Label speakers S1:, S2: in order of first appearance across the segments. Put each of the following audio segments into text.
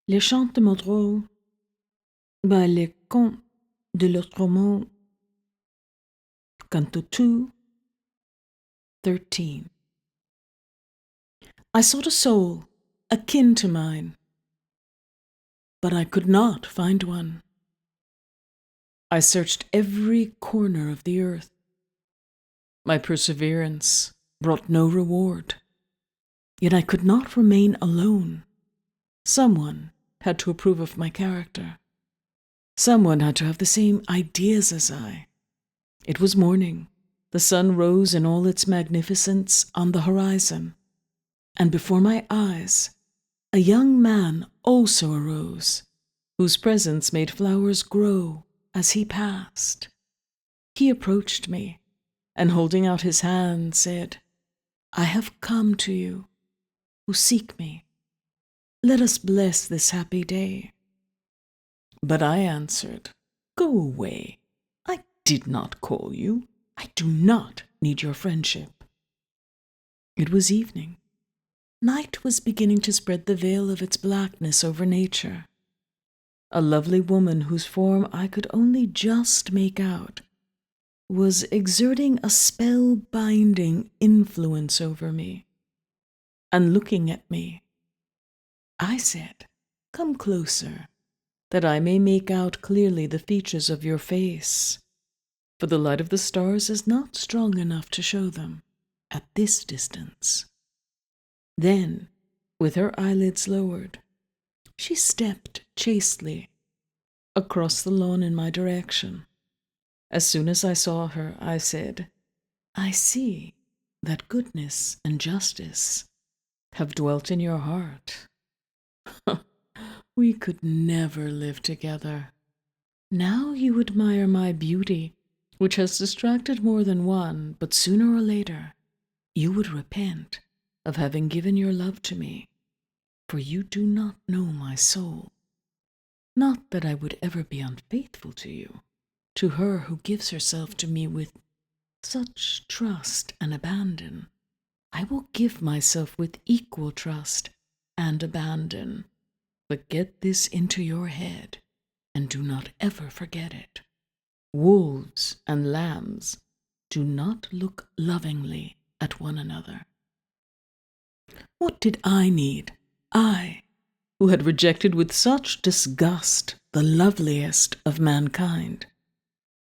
S1: Les Chants de Maldoror by le Comte de Lautréamont, Canto 2, 13. I sought a soul akin to mine, but I could not find one. I searched every corner of the earth. My perseverance brought no reward, yet I could not remain alone. Someone had to approve of my character. Someone had to have the same ideas as I. It was morning. The sun rose in all its magnificence on the horizon, and before my eyes a young man also arose, whose presence made flowers grow as he passed. He approached me, and holding out his hand said, "I have come to you, who seek me. Let us bless this happy day." But I answered, "Go away. I did not call you. I do not need your friendship." It was evening. Night was beginning to spread the veil of its blackness over nature. A lovely woman whose form I could only just make out was exerting a spell-binding influence over me. And looking at me, I said, "Come closer, that I may make out clearly the features of your face, for the light of the stars is not strong enough to show them at this distance." Then, with her eyelids lowered, she stepped chastely across the lawn in my direction. As soon as I saw her, I said, "I see that goodness and justice have dwelt in your heart. We could never live together. Now you admire my beauty, which has distracted more than one, but sooner or later you would repent of having given your love to me, for you do not know my soul. Not that I would ever be unfaithful to you, to her who gives herself to me with such trust and abandon. I will give myself with equal trust and abandon. But get this into your head, and do not ever forget it. Wolves and lambs do not look lovingly at one another." What did I need? I, who had rejected with such disgust the loveliest of mankind.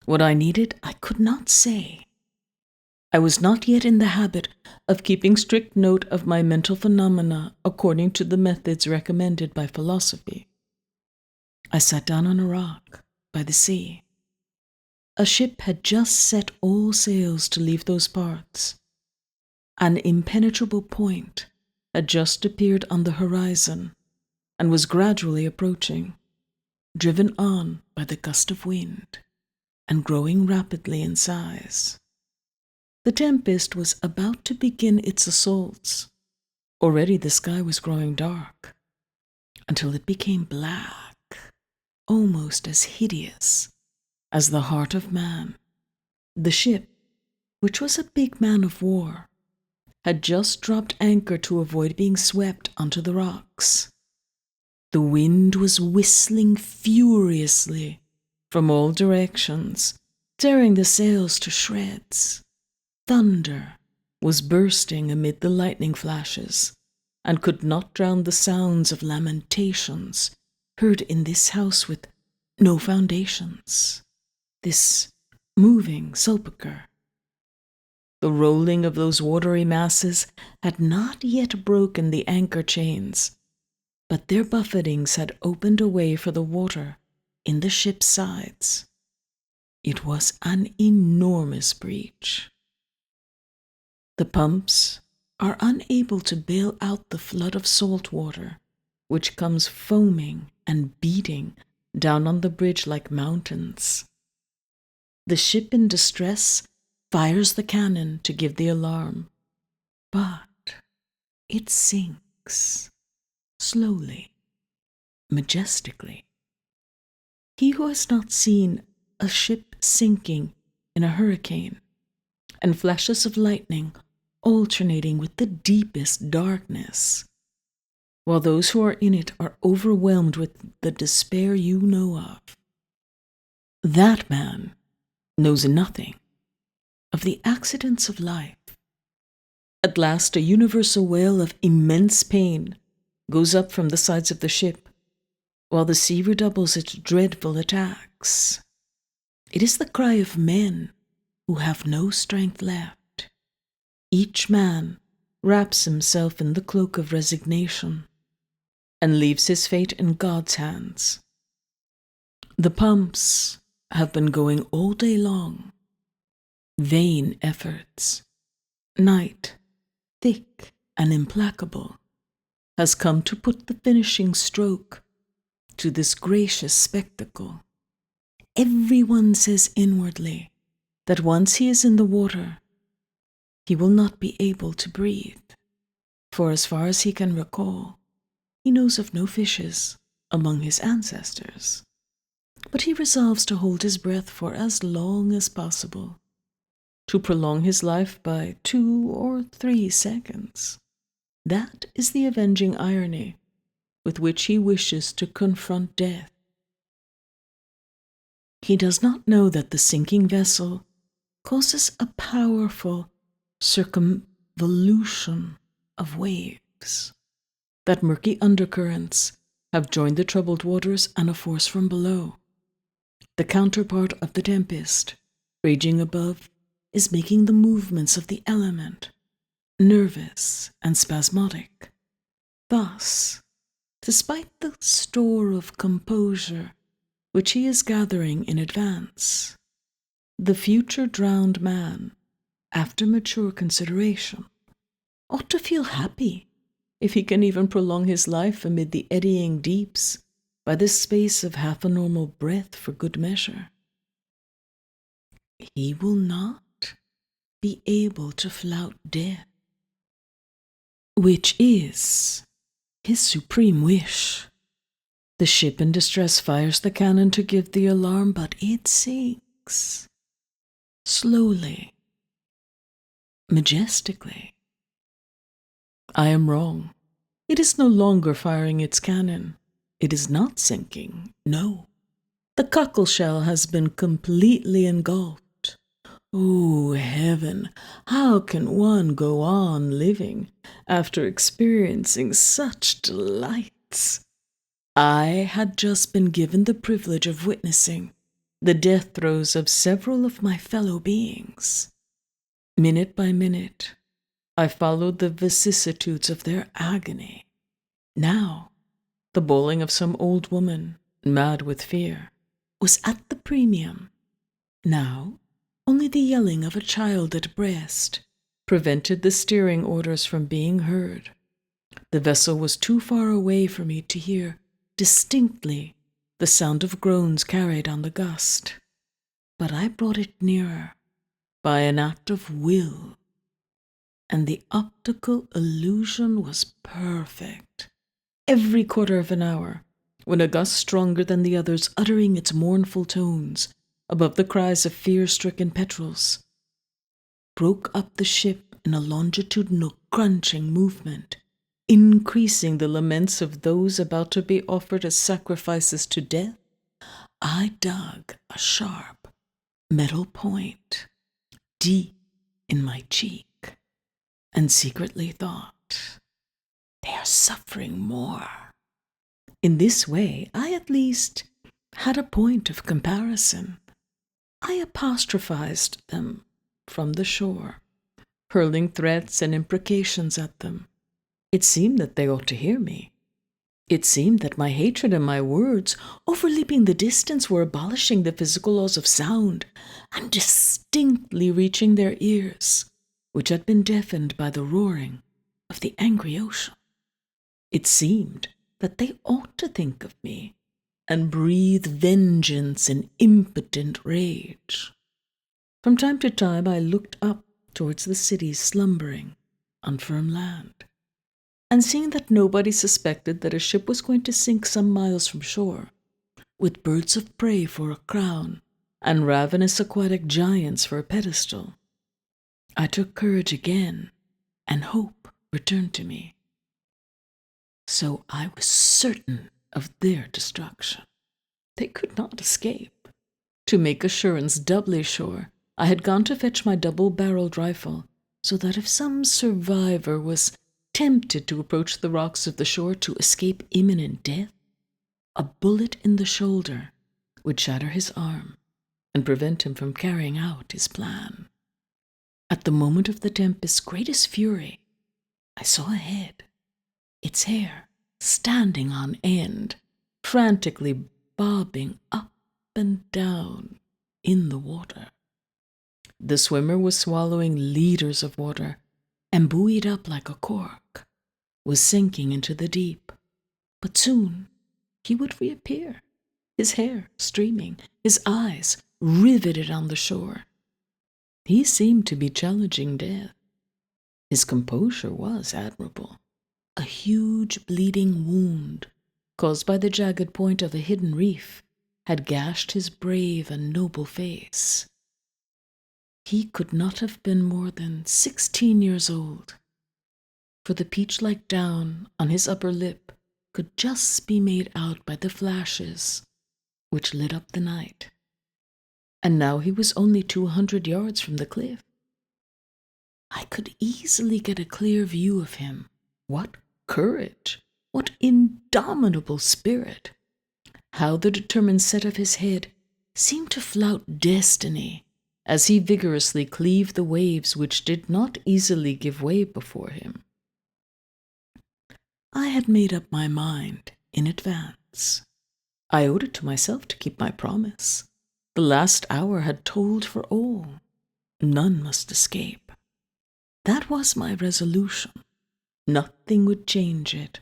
S1: What I needed I could not say. I was not yet in the habit of keeping strict note of my mental phenomena according to the methods recommended by philosophy. I sat down on a rock by the sea. A ship had just set all sails to leave those parts. An impenetrable point had just appeared on the horizon and was gradually approaching, driven on by the gust of wind and growing rapidly in size. The tempest was about to begin its assaults. Already the sky was growing dark, until it became black, almost as hideous as the heart of man. The ship, which was a big man of war, had just dropped anchor to avoid being swept onto the rocks. The wind was whistling furiously from all directions, tearing the sails to shreds. Thunder was bursting amid the lightning flashes, and could not drown the sounds of lamentations heard in this house with no foundations, this moving sepulchre. The rolling of those watery masses had not yet broken the anchor chains, but their buffetings had opened a way for the water in the ship's sides. It was an enormous breach. The pumps are unable to bail out the flood of salt water, which comes foaming and beating down on the bridge like mountains. The ship in distress fires the cannon to give the alarm, but it sinks slowly, majestically. He who has not seen a ship sinking in a hurricane, and flashes of lightning alternating with the deepest darkness, while those who are in it are overwhelmed with the despair you know of. That man knows nothing of the accidents of life. At last, a universal wail of immense pain goes up from the sides of the ship, while the sea redoubles its dreadful attacks. It is the cry of men who have no strength left. Each man wraps himself in the cloak of resignation and leaves his fate in God's hands. The pumps have been going all day long. Vain efforts. Night, thick and implacable, has come to put the finishing stroke to this gracious spectacle. Everyone says inwardly that once he is in the water, he will not be able to breathe, for as far as he can recall, he knows of no fishes among his ancestors. But he resolves to hold his breath for as long as possible, to prolong his life by 2 or 3 seconds. That is the avenging irony with which he wishes to confront death. He does not know that the sinking vessel causes a powerful circumvolution of waves, that murky undercurrents have joined the troubled waters and a force from below. The counterpart of the tempest, raging above, is making the movements of the element, nervous and spasmodic. Thus, despite the store of composure which he is gathering in advance, the future drowned man, after mature consideration, ought to feel happy if he can even prolong his life amid the eddying deeps by the space of half a normal breath for good measure. He will not be able to flout death, which is his supreme wish. The ship in distress fires the cannon to give the alarm, but it sinks. Slowly, majestically. I am wrong. It is no longer firing its cannon. It is not sinking. No. The cockleshell has been completely engulfed. Oh, heaven! How can one go on living after experiencing such delights? I had just been given the privilege of witnessing the death throes of several of my fellow beings. Minute by minute, I followed the vicissitudes of their agony. Now, the bawling of some old woman, mad with fear, was at the premium. Now, only the yelling of a child at breast prevented the steering orders from being heard. The vessel was too far away for me to hear distinctly the sound of groans carried on the gust, but I brought it nearer by an act of will, and the optical illusion was perfect. Every quarter of an hour, when a gust stronger than the others, uttering its mournful tones above the cries of fear-stricken petrels, broke up the ship in a longitudinal crunching movement, increasing the laments of those about to be offered as sacrifices to death, I dug a sharp metal point deep in my cheek, and secretly thought, they are suffering more. In this way, I at least had a point of comparison. I apostrophized them from the shore, hurling threats and imprecations at them. It seemed that they ought to hear me. It seemed that my hatred and my words, overleaping the distance, were abolishing the physical laws of sound and distinctly reaching their ears, which had been deafened by the roaring of the angry ocean. It seemed that they ought to think of me and breathe vengeance in impotent rage. From time to time I looked up towards the cities slumbering on firm land, and seeing that nobody suspected that a ship was going to sink some miles from shore, with birds of prey for a crown and ravenous aquatic giants for a pedestal, I took courage again, and hope returned to me. So I was certain of their destruction. They could not escape. To make assurance doubly sure, I had gone to fetch my double-barreled rifle, so that if some survivor was tempted to approach the rocks of the shore to escape imminent death, a bullet in the shoulder would shatter his arm and prevent him from carrying out his plan. At the moment of the tempest's greatest fury, I saw a head, its hair standing on end, frantically bobbing up and down in the water. The swimmer was swallowing liters of water, and buoyed up like a cork, was sinking into the deep. But soon he would reappear, his hair streaming, his eyes riveted on the shore. He seemed to be challenging death. His composure was admirable. A huge bleeding wound, caused by the jagged point of a hidden reef, had gashed his brave and noble face. He could not have been more than 16 years old, for the peach-like down on his upper lip could just be made out by the flashes which lit up the night. And now he was only 200 yards from the cliff. I could easily get a clear view of him. What courage! What indomitable spirit! How the determined set of his head seemed to flout destiny as he vigorously cleaved the waves which did not easily give way before him. I had made up my mind in advance. I owed it to myself to keep my promise. The last hour had told for all. None must escape. That was my resolution. Nothing would change it.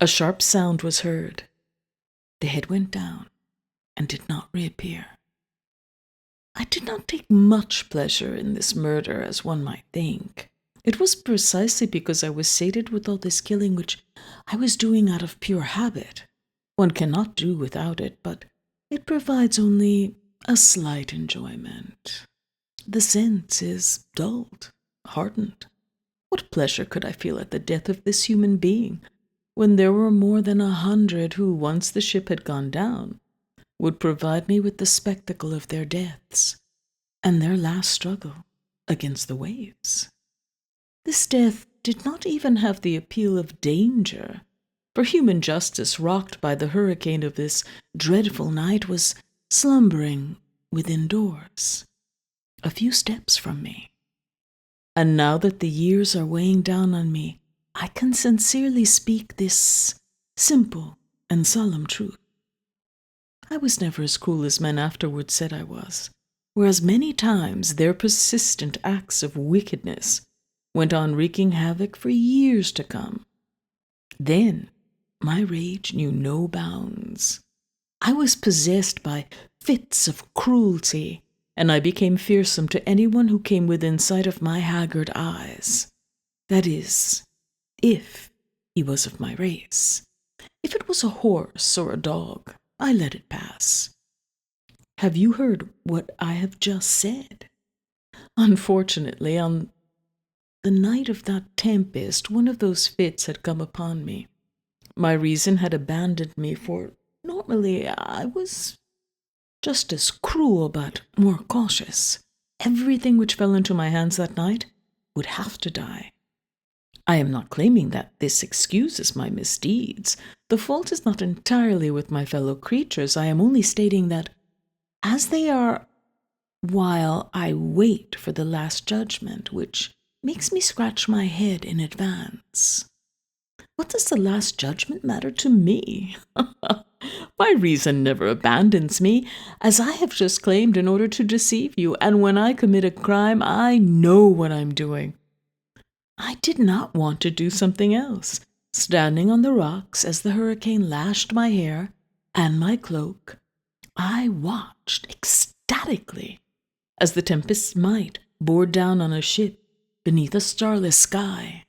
S1: A sharp sound was heard. The head went down and did not reappear. I did not take much pleasure in this murder, as one might think. It was precisely because I was sated with all this killing which I was doing out of pure habit. One cannot do without it, but it provides only a slight enjoyment. The sense is dulled, hardened. What pleasure could I feel at the death of this human being, when there were more than 100 who, once the ship had gone down, would provide me with the spectacle of their deaths and their last struggle against the waves? This death did not even have the appeal of danger, for human justice, rocked by the hurricane of this dreadful night, was slumbering within doors, a few steps from me. And now that the years are weighing down on me, I can sincerely speak this simple and solemn truth. I was never as cruel as men afterwards said I was, whereas many times their persistent acts of wickedness went on wreaking havoc for years to come. Then my rage knew no bounds. I was possessed by fits of cruelty, and I became fearsome to anyone who came within sight of my haggard eyes. That is, if he was of my race. If it was a horse or a dog, I let it pass. Have you heard what I have just said? Unfortunately, on the night of that tempest, one of those fits had come upon me. My reason had abandoned me, for normally I was just as cruel but more cautious. Everything which fell into my hands that night would have to die. I am not claiming that this excuses my misdeeds. The fault is not entirely with my fellow creatures. I am only stating that, as they are, while I wait for the last judgment, which makes me scratch my head in advance. What does the last judgment matter to me? My reason never abandons me, as I have just claimed, in order to deceive you, and when I commit a crime, I know what I'm doing. I did not want to do something else. Standing on the rocks as the hurricane lashed my hair and my cloak, I watched ecstatically as the tempest's might bore down on a ship beneath a starless sky.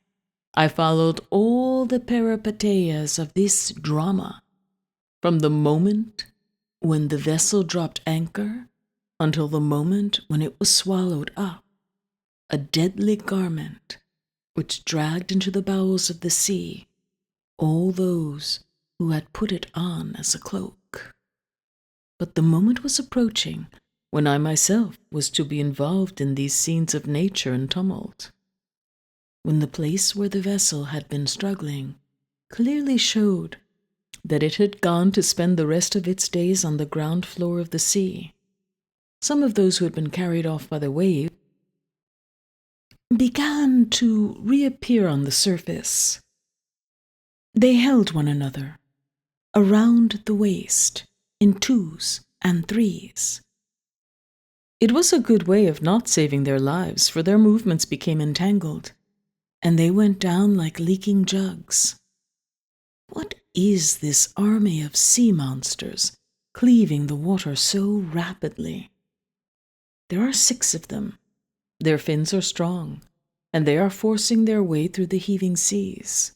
S1: I followed all the peripeteias of this drama, from the moment when the vessel dropped anchor until the moment when it was swallowed up, a deadly garment which dragged into the bowels of the sea all those who had put it on as a cloak. But the moment was approaching when I myself was to be involved in these scenes of nature and tumult, when the place where the vessel had been struggling clearly showed that it had gone to spend the rest of its days on the ground floor of the sea. Some of those who had been carried off by the wave began to reappear on the surface. They held one another around the waist in twos and threes. It was a good way of not saving their lives, for their movements became entangled, and they went down like leaking jugs. What is this army of sea monsters cleaving the water so rapidly? There are 6 of them. Their fins are strong, and they are forcing their way through the heaving seas.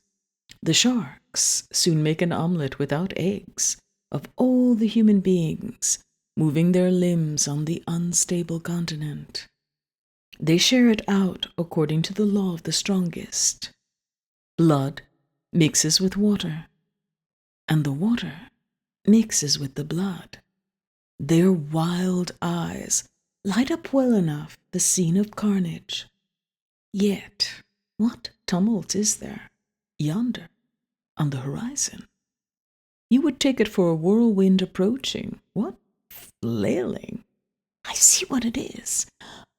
S1: The sharks soon make an omelette without eggs of all the human beings moving their limbs on the unstable continent. They share it out according to the law of the strongest. Blood mixes with water, and the water mixes with the blood. Their wild eyes light up well enough the scene of carnage. Yet, what tumult is there yonder on the horizon? You would take it for a whirlwind approaching. What flailing! I see what it is.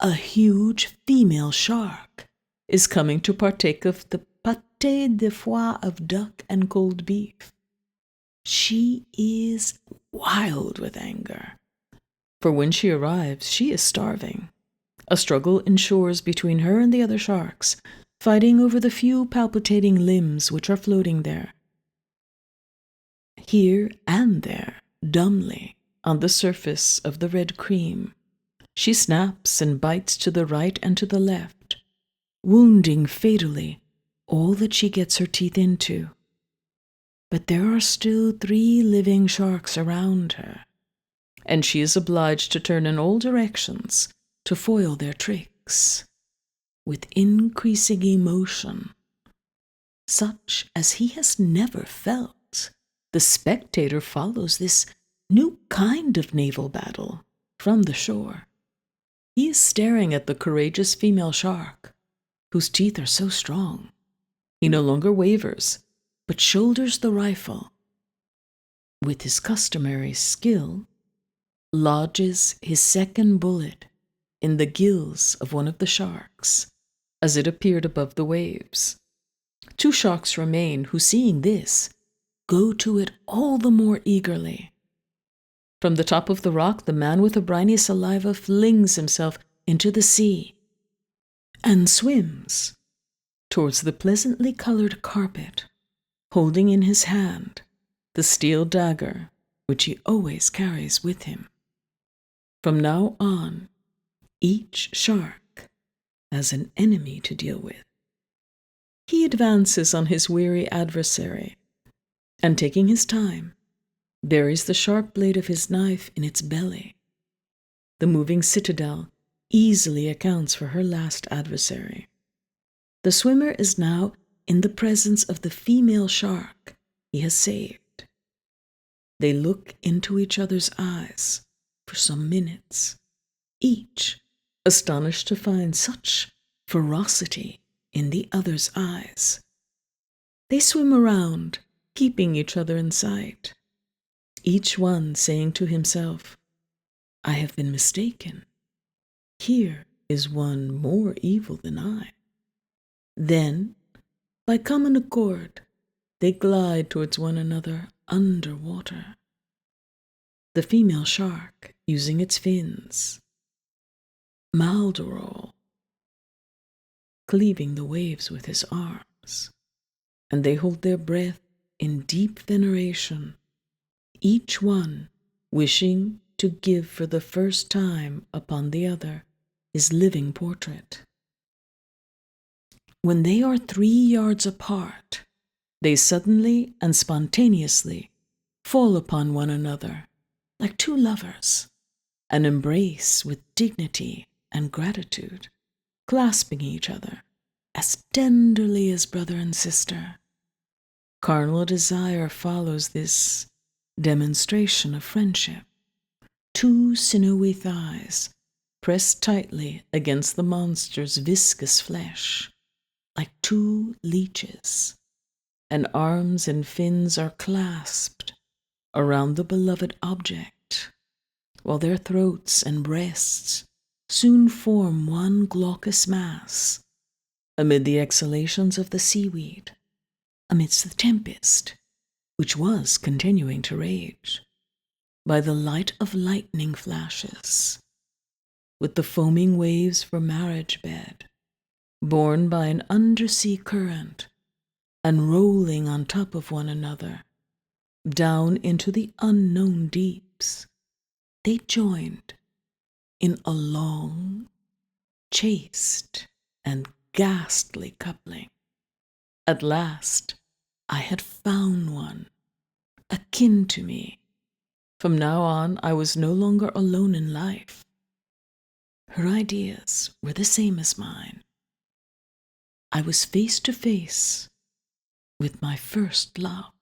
S1: A huge female shark is coming to partake of the pâté de foie of duck and cold beef. She is wild with anger, for when she arrives, she is starving. A struggle ensures between her and the other sharks, fighting over the few palpitating limbs which are floating there. Here and there, dumbly, on the surface of the red cream, she snaps and bites to the right and to the left, wounding fatally all that she gets her teeth into. But there are still 3 living sharks around her, and she is obliged to turn in all directions to foil their tricks. With increasing emotion, such as he has never felt, the spectator follows this new kind of naval battle from the shore. He is staring at the courageous female shark, whose teeth are so strong. He no longer wavers, but shoulders the rifle. With his customary skill, lodges his second bullet in the gills of one of the sharks, as it appeared above the waves. 2 sharks remain, who, seeing this, go to it all the more eagerly. From the top of the rock, the man with the briny saliva flings himself into the sea and swims towards the pleasantly colored carpet, holding in his hand the steel dagger which he always carries with him. From now on, each shark has an enemy to deal with. He advances on his weary adversary, and taking his time, buries the sharp blade of his knife in its belly. The moving citadel easily accounts for her last adversary. The swimmer is now in the presence of the female shark he has saved. They look into each other's eyes for some minutes, each astonished to find such ferocity in the other's eyes. They swim around, keeping each other in sight, each one saying to himself, "I have been mistaken. Here is one more evil than I." Then, by common accord, they glide towards one another under water. The female shark using its fins, Maldoror cleaving the waves with his arms, and they hold their breath in deep veneration, each one wishing to give for the first time upon the other his living portrait. When they are 3 yards apart, they suddenly and spontaneously fall upon one another like 2 lovers, and embrace with dignity and gratitude, clasping each other as tenderly as brother and sister. Carnal desire follows this demonstration of friendship. Two sinewy thighs pressed tightly against the monster's viscous flesh, like two leeches, and arms and fins are clasped around the beloved object, while their throats and breasts soon form one glaucous mass amid the exhalations of the seaweed, amidst the tempest, which was continuing to rage, by the light of lightning flashes, with the foaming waves for marriage bed, borne by an undersea current, and rolling on top of one another, down into the unknown deeps, they joined in a long, chaste, and ghastly coupling. At last, I had found one, akin to me. From now on, I was no longer alone in life. Her ideas were the same as mine. I was face to face with my first love.